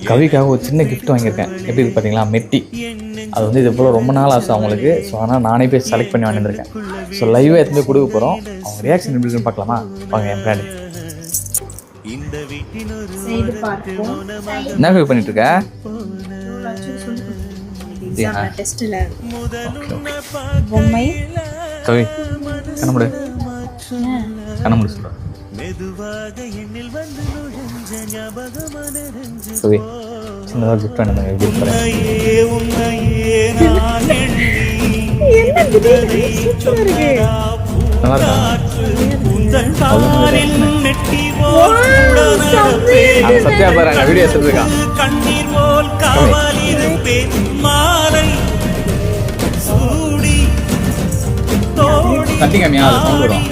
கவிக்காக ஒரு சின்ன கிஃப்ட் வாங்கியிருக்கேன். எப்படி இருக்குது பார்த்தீங்களா? மெட்டி. அது வந்து இது போல் ரொம்ப நாள் ஆசை அவங்களுக்கு. ஸோ அதனால் நானே போய் செலக்ட் பண்ணி வாங்கியிருக்கேன். ஸோ லைவாக எடுத்து போய் கொடுக்க போகிறோம். அவங்க ரியாக்ஷன் எப்படி இருக்குன்னு பார்க்கலாமா? வாங்க என் பிராண்டு. என்ன கவி பண்ணிட்டு இருக்க? கவி கண்ணமுடு கண்ணமுடு சொல்கிறேன். கவி சின்னதாக கிஃப்ட் பண்ணுங்க. எப்படி நல்லா இருக்கா? சத்யா பாருங்க வீடியோ எடுத்துருக்கா. தட்டி கம்மியா அது சவுண்ட் வரும்.